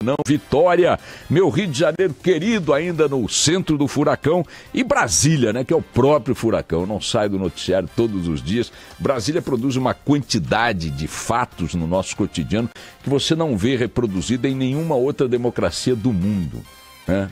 Não, Vitória, meu Rio de Janeiro querido, ainda no centro do furacão, e Brasília, né, que é o próprio furacão, não sai do noticiário todos os dias. Brasília produz uma quantidade de fatos no nosso cotidiano que você não vê reproduzida em nenhuma outra democracia do mundo, né?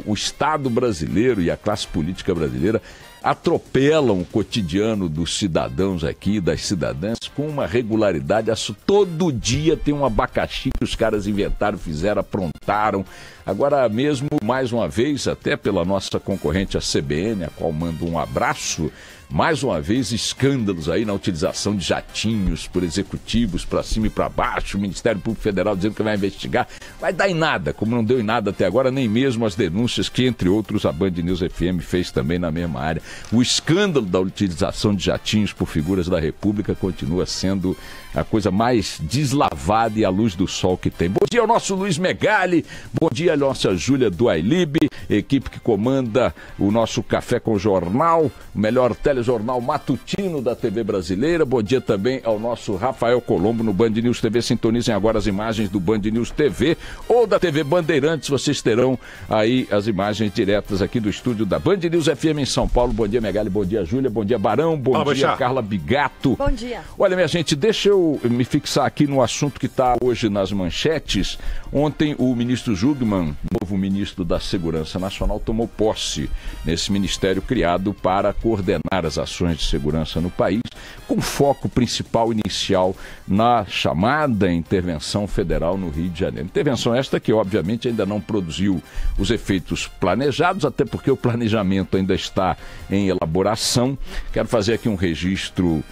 O Estado brasileiro e a classe política brasileira atropelam o cotidiano dos cidadãos aqui, das cidadãs, com uma regularidade. Todo dia tem um abacaxi que os caras inventaram, fizeram, aprontaram. Agora mesmo, mais uma vez, até pela nossa concorrente, a CBN, a qual mando um abraço, mais uma vez, escândalos aí na utilização de jatinhos por executivos para cima e para baixo, o Ministério Público Federal dizendo que vai investigar. Vai dar em nada, como não deu em nada até agora, nem mesmo as denúncias que, entre outros, a Band News FM fez também na mesma área. O escândalo da utilização de jatinhos por figuras da República continua sendo a coisa mais deslavada e à luz do sol que tem. Bom dia ao nosso Luiz Megali, bom dia à nossa Júlia Duailib, equipe que comanda o nosso Café com Jornal, o melhor telejornal matutino da TV brasileira. Bom dia também ao nosso Rafael Colombo no Band News TV. Sintonizem agora as imagens do Band News TV ou da TV Bandeirantes. Vocês terão aí as imagens diretas aqui do estúdio da Band News FM em São Paulo. Bom dia, Megali, bom dia, Júlia, bom dia, Barão, bom dia, Carla Bigato. Bom dia. Olha, minha gente, deixa eu me fixar aqui no assunto que está hoje nas manchetes. Ontem o ministro Jungmann, novo ministro da Segurança Nacional, tomou posse nesse ministério criado para coordenar as ações de segurança no país, com foco principal inicial na chamada intervenção federal no Rio de Janeiro. Intervenção esta que, obviamente, ainda não produziu os efeitos planejados, até porque o planejamento ainda está em elaboração. Quero fazer aqui um registro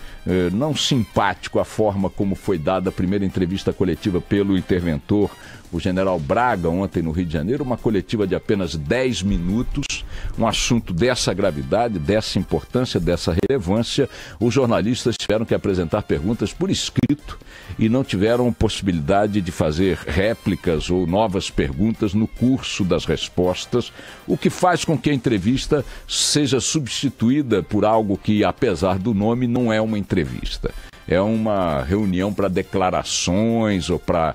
não simpático à forma como foi dada a primeira entrevista coletiva pelo interventor, o general Braga, ontem no Rio de Janeiro, uma coletiva de apenas 10 minutos, um assunto dessa gravidade, dessa importância, dessa relevância. Os jornalistas tiveram que apresentar perguntas por escrito e não tiveram possibilidade de fazer réplicas ou novas perguntas no curso das respostas, o que faz com que a entrevista seja substituída por algo que, apesar do nome, não é uma entrevista. É uma reunião para declarações ou para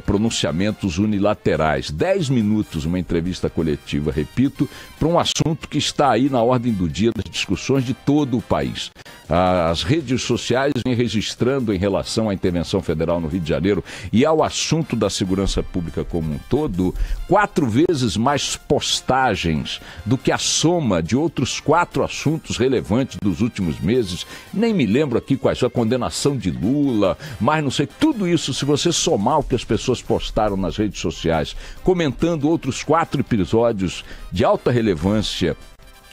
pronunciamentos unilaterais. 10 minutos, uma entrevista coletiva, repito, para um assunto que está aí na ordem do dia das discussões de todo o país. As redes sociais vêm registrando em relação à intervenção federal no Rio de Janeiro e ao assunto da segurança pública como um todo, 4 vezes mais postagens do que a soma de outros 4 assuntos relevantes dos últimos meses. Nem me lembro aqui quais são a condenação de Lula, mas não sei, tudo isso, se você somar o que as pessoas postaram nas redes sociais, comentando outros 4 episódios de alta relevância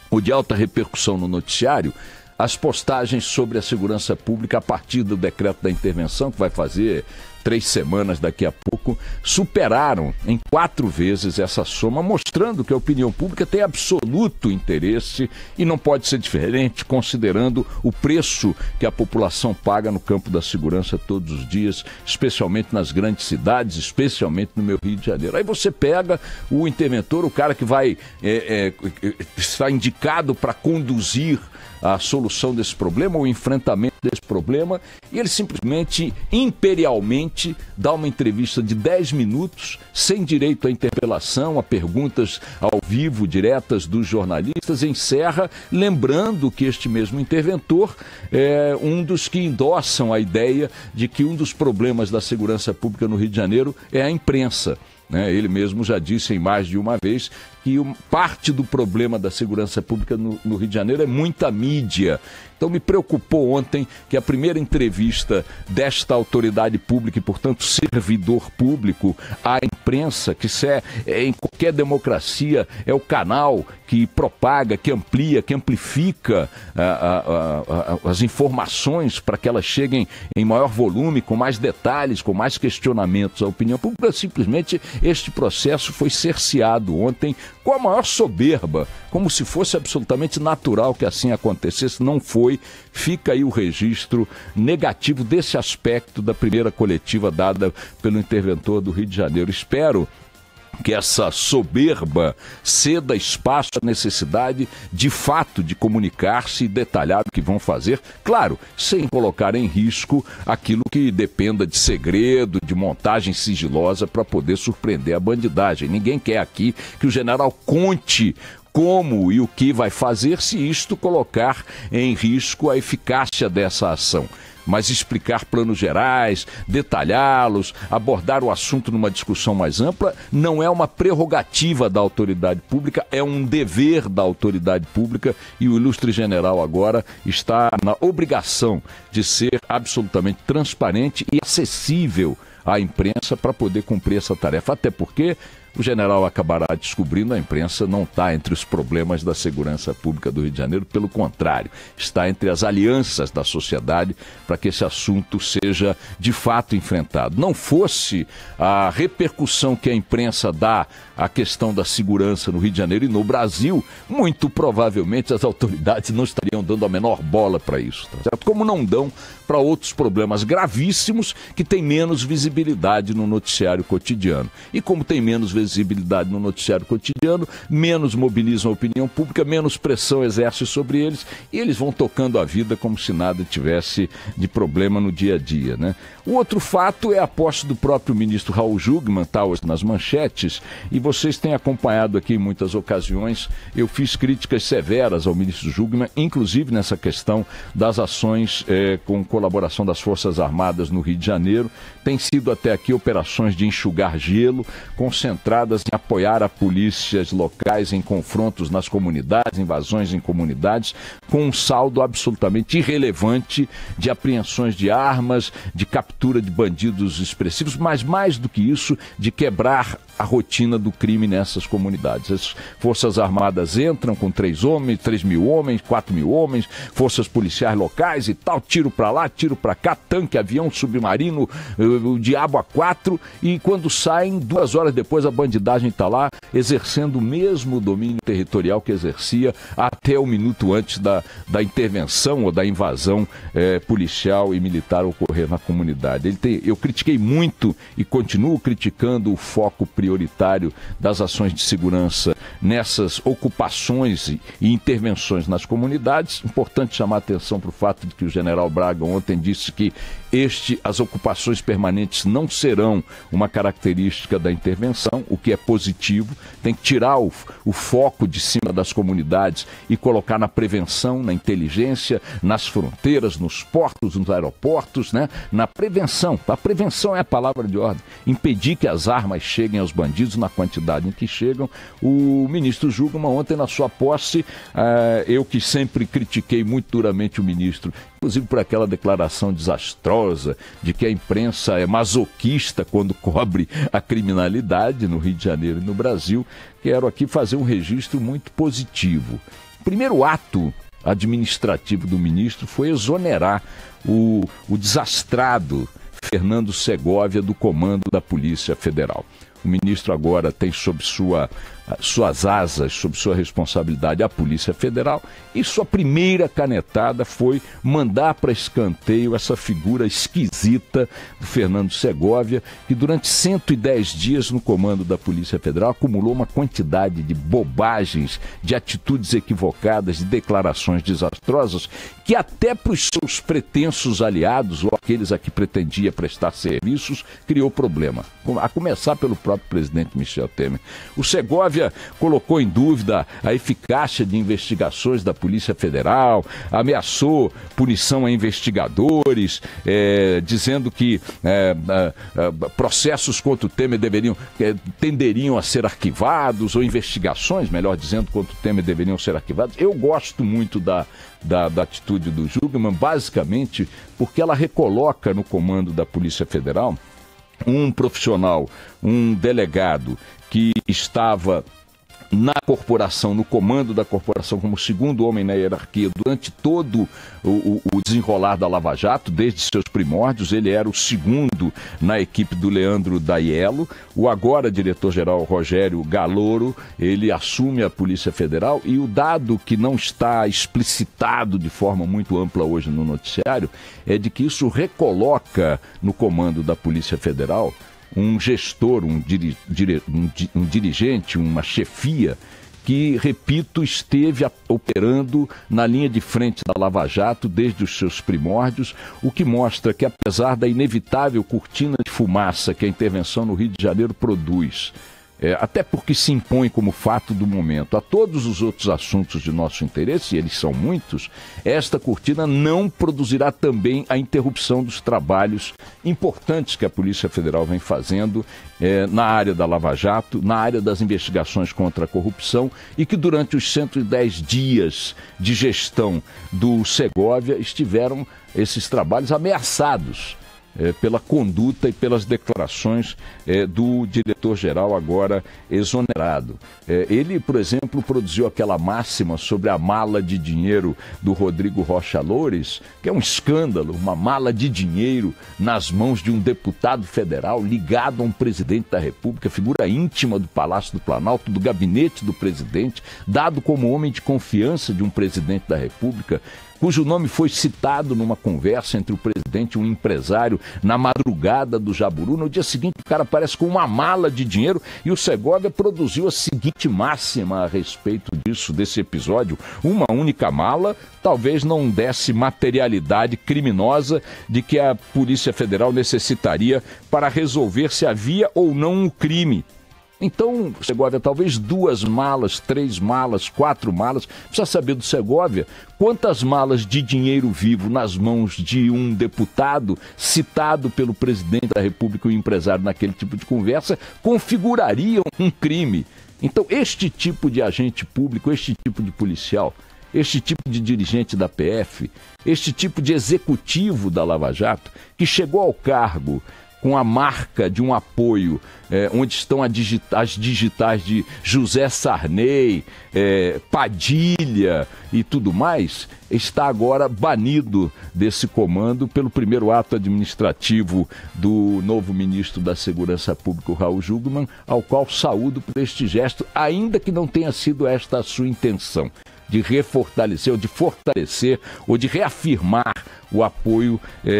ou de alta repercussão no noticiário, as postagens sobre a segurança pública a partir do decreto da intervenção, que vai fazer 3 semanas daqui a pouco, superaram em 4 vezes essa soma, mostrando que a opinião pública tem absoluto interesse e não pode ser diferente, considerando o preço que a população paga no campo da segurança todos os dias, especialmente nas grandes cidades, especialmente no meu Rio de Janeiro. Aí você pega o interventor, o cara que vai estar indicado para conduzir a solução desse problema, o enfrentamento desse problema, e ele simplesmente, imperialmente, dá uma entrevista de 10 minutos, sem direito à interpelação, a perguntas ao vivo, diretas dos jornalistas, encerra lembrando que este mesmo interventor é um dos que endossam a ideia de que um dos problemas da segurança pública no Rio de Janeiro é a imprensa. Ele mesmo já disse em mais de uma vez que parte do problema da segurança pública no Rio de Janeiro é muita mídia. Então me preocupou ontem que a primeira entrevista desta autoridade pública e, portanto, servidor público à imprensa, que em qualquer democracia é o canal que propaga, que amplia, que amplifica as informações para que elas cheguem em maior volume, com mais detalhes, com mais questionamentos à opinião pública. Simplesmente este processo foi cerceado ontem com a maior soberba, como se fosse absolutamente natural que assim acontecesse. Não foi. Fica aí o registro negativo desse aspecto da primeira coletiva dada pelo interventor do Rio de Janeiro. Espero que essa soberba ceda espaço à necessidade, de fato, de comunicar-se e detalhar o que vão fazer, claro, sem colocar em risco aquilo que dependa de segredo, de montagem sigilosa para poder surpreender a bandidagem. Ninguém quer aqui que o general conte como e o que vai fazer se isto colocar em risco a eficácia dessa ação. Mas explicar planos gerais, detalhá-los, abordar o assunto numa discussão mais ampla, não é uma prerrogativa da autoridade pública, é um dever da autoridade pública, e o ilustre general agora está na obrigação de ser absolutamente transparente e acessível à imprensa para poder cumprir essa tarefa, até porque o general acabará descobrindo, a imprensa não está entre os problemas da segurança pública do Rio de Janeiro, pelo contrário, está entre as alianças da sociedade para que esse assunto seja de fato enfrentado. Não fosse a repercussão que a imprensa dá à questão da segurança no Rio de Janeiro e no Brasil, muito provavelmente as autoridades não estariam dando a menor bola para isso, tá certo? Como não dão para outros problemas gravíssimos que têm menos visibilidade no noticiário cotidiano. E como tem menos visibilidade no noticiário cotidiano, menos mobilizam a opinião pública, menos pressão exerce sobre eles, e eles vão tocando a vida como se nada tivesse de problema no dia a dia, né? O outro fato é a posse do próprio ministro Raul Jungmann, está hoje nas manchetes, e vocês têm acompanhado aqui em muitas ocasiões. Eu fiz críticas severas ao ministro Jungmann, inclusive nessa questão das ações com colaboração das Forças Armadas no Rio de Janeiro. Tem sido até aqui operações de enxugar gelo, concentradas em apoiar a polícias locais em confrontos nas comunidades, invasões em comunidades, com um saldo absolutamente irrelevante de apreensões de armas, de captura de bandidos expressivos, mas mais do que isso, de quebrar a rotina do crime nessas comunidades. As Forças Armadas entram com 3 mil homens, 4 mil homens, forças policiais locais e tal, tiro para lá, tiro para cá, tanque, avião, submarino, o diabo a 4, e quando saem, 2 horas depois a bandidagem está lá, exercendo o mesmo domínio territorial que exercia até o minuto antes da intervenção ou da invasão policial e militar ocorrer na comunidade. Eu critiquei muito e continuo criticando o foco prioritário das ações de segurança nessas ocupações e intervenções nas comunidades. Importante chamar a atenção para o fato de que o general Braga ontem disse que as ocupações permanentes não serão uma característica da intervenção, o que é positivo. Tem que tirar o foco de cima das comunidades e colocar na prevenção, na inteligência, nas fronteiras, nos portos, nos aeroportos, né? Na prevenção. A prevenção é a palavra de ordem. Impedir que as armas cheguem aos bandidos na quantidade em que chegam. O ministro Jungmann ontem, na sua posse, eu que sempre critiquei muito duramente o ministro, inclusive por aquela declaração desastrosa de que a imprensa é masoquista quando cobre a criminalidade no Rio de Janeiro e no Brasil, quero aqui fazer um registro muito positivo. O primeiro ato administrativo do ministro foi exonerar o desastrado Fernando Segovia do comando da Polícia Federal. O ministro agora tem sob suas asas, sob sua responsabilidade, a Polícia Federal, e sua primeira canetada foi mandar para escanteio essa figura esquisita do Fernando Segovia, que durante 110 dias no comando da Polícia Federal acumulou uma quantidade de bobagens, de atitudes equivocadas, de declarações desastrosas, que até para os seus pretensos aliados, ou aqueles a que pretendia prestar serviços, criou problema, a começar pelo próprio presidente Michel Temer. O Segovia colocou em dúvida a eficácia de investigações da Polícia Federal, ameaçou punição a investigadores, dizendo que processos contra o Temer tenderiam a ser arquivados, ou investigações, melhor dizendo, contra o Temer deveriam ser arquivadas. Eu gosto muito da atitude do Jungmann, basicamente porque ela recoloca no comando da Polícia Federal um profissional, um delegado que estava na corporação, no comando da corporação, como segundo homem na hierarquia durante todo o desenrolar da Lava Jato, desde seus primórdios. Ele era o segundo na equipe do Leandro Daiello. O agora diretor-geral Rogério Galouro, ele assume a Polícia Federal, e o dado que não está explicitado de forma muito ampla hoje no noticiário é de que isso recoloca no comando da Polícia Federal um gestor, um dirigente, uma chefia que, repito, esteve operando na linha de frente da Lava Jato desde os seus primórdios, o que mostra que, apesar da inevitável cortina de fumaça que a intervenção no Rio de Janeiro produz, até porque se impõe como fato do momento a todos os outros assuntos de nosso interesse, e eles são muitos, esta cortina não produzirá também a interrupção dos trabalhos importantes que a Polícia Federal vem fazendo na área da Lava Jato, na área das investigações contra a corrupção, e que durante os 110 dias de gestão do Segovia estiveram esses trabalhos ameaçados pela conduta e pelas declarações do diretor-geral agora exonerado. Ele, por exemplo, produziu aquela máxima sobre a mala de dinheiro do Rodrigo Rocha Loures, que é um escândalo, uma mala de dinheiro nas mãos de um deputado federal ligado a um presidente da República, figura íntima do Palácio do Planalto, do gabinete do presidente, dado como homem de confiança de um presidente da República, cujo nome foi citado numa conversa entre o presidente e um empresário na madrugada do Jaburu. No dia seguinte, o cara aparece com uma mala de dinheiro e o Segovia produziu a seguinte máxima a respeito desse episódio. Uma única mala talvez não desse materialidade criminosa de que a Polícia Federal necessitaria para resolver se havia ou não um crime. Então, Segovia, talvez 2 malas, 3 malas, 4 malas. Precisa saber do Segovia quantas malas de dinheiro vivo nas mãos de um deputado citado pelo presidente da República e o empresário naquele tipo de conversa configurariam um crime. Então, este tipo de agente público, este tipo de policial, este tipo de dirigente da PF, este tipo de executivo da Lava Jato, que chegou ao cargo com a marca de um apoio, onde estão as digitais de José Sarney, Padilha e tudo mais, está agora banido desse comando pelo primeiro ato administrativo do novo ministro da Segurança Pública, Raul Jungmann, ao qual saúdo por este gesto, ainda que não tenha sido esta a sua intenção, de refortalecer, ou de fortalecer, ou de reafirmar o apoio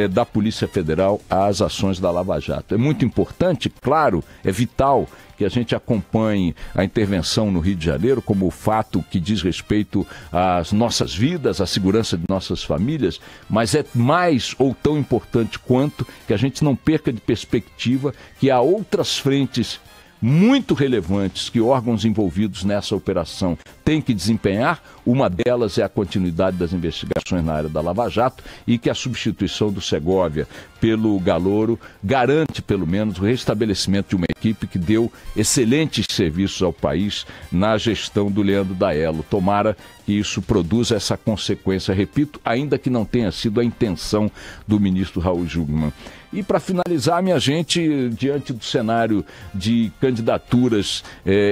da Polícia Federal às ações da Lava Jato. É muito importante, claro, é vital que a gente acompanhe a intervenção no Rio de Janeiro como fato que diz respeito às nossas vidas, à segurança de nossas famílias, mas é mais ou tão importante quanto que a gente não perca de perspectiva que há outras frentes muito relevantes que órgãos envolvidos nessa operação têm que desempenhar. Uma delas é a continuidade das investigações na área da Lava Jato e que a substituição do Segovia pelo Galouro garante, pelo menos, o restabelecimento de uma equipe que deu excelentes serviços ao país na gestão do Leandro Daello. Tomara que isso produza essa consequência, repito, ainda que não tenha sido a intenção do ministro Raul Jungmann. E para finalizar, minha gente, diante do cenário de candidaturas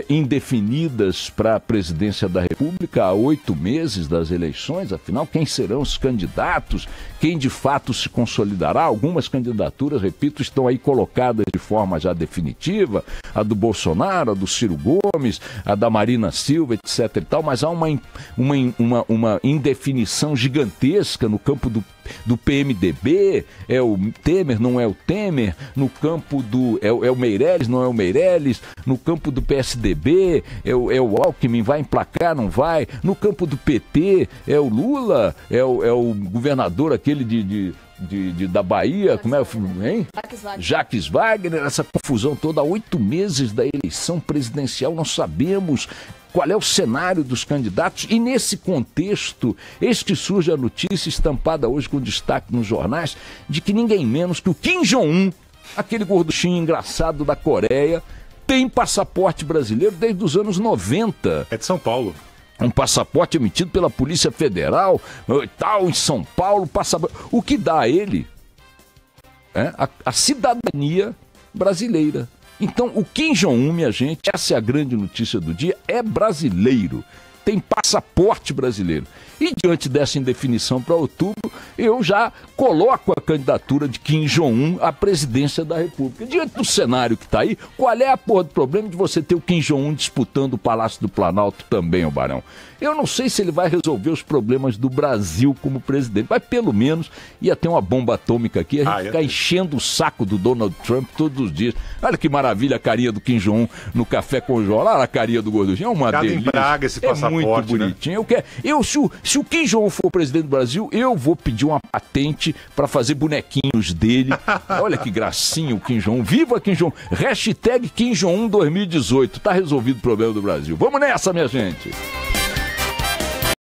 indefinidas para a presidência da República, há 8 meses das eleições, afinal, quem serão os candidatos? Quem de fato se consolidará? Algumas candidaturas, repito, estão aí colocadas de forma já definitiva, a do Bolsonaro, a do Ciro Gomes, a da Marina Silva, etc. e tal, mas há uma indefinição gigantesca no campo do PMDB, é o Temer, não é o Temer, no campo do... é o Meirelles, não é o Meirelles, no campo do PSDB, é o Alckmin, vai emplacar, não vai, no campo do PT, é o Lula, é o governador aquele da Bahia, como é o hein? Jacques Wagner, essa confusão toda, há 8 meses da eleição presidencial, nós sabemos qual é o cenário dos candidatos e nesse contexto, eis que surge a notícia estampada hoje com destaque nos jornais de que ninguém menos que o Kim Jong-un, aquele gorduchinho engraçado da Coreia, tem passaporte brasileiro desde os anos 90. É de São Paulo. Um passaporte emitido pela Polícia Federal, tal, em São Paulo, passaporte. O que dá a ele a cidadania brasileira. Então, o Kim Jong-un, minha gente, essa é a grande notícia do dia, é brasileiro. tem passaporte brasileiro. E diante dessa indefinição para outubro, eu já coloco a candidatura de Kim Jong-un à presidência da República. Diante do cenário que está aí, qual é a porra do problema de você ter o Kim Jong-un disputando o Palácio do Planalto também, ô Barão? Eu não sei se ele vai resolver os problemas do Brasil como presidente, mas pelo menos ia ter uma bomba atômica aqui, a gente ficar enchendo o saco do Donald Trump todos os dias. Olha que maravilha a carinha do Kim Jong-un no Café com o João, lá a carinha do Gorduchinho, é uma delícia. Em Praga, esse passaporte, muito bonitinho. Né? Se o Kim Jong-un for presidente do Brasil, eu vou pedir uma patente para fazer bonequinhos dele. Olha que gracinha o Kim Jong-un. Viva Kim Jong-un. Hashtag Kim Jong-un 2018. Tá resolvido o problema do Brasil. Vamos nessa, minha gente.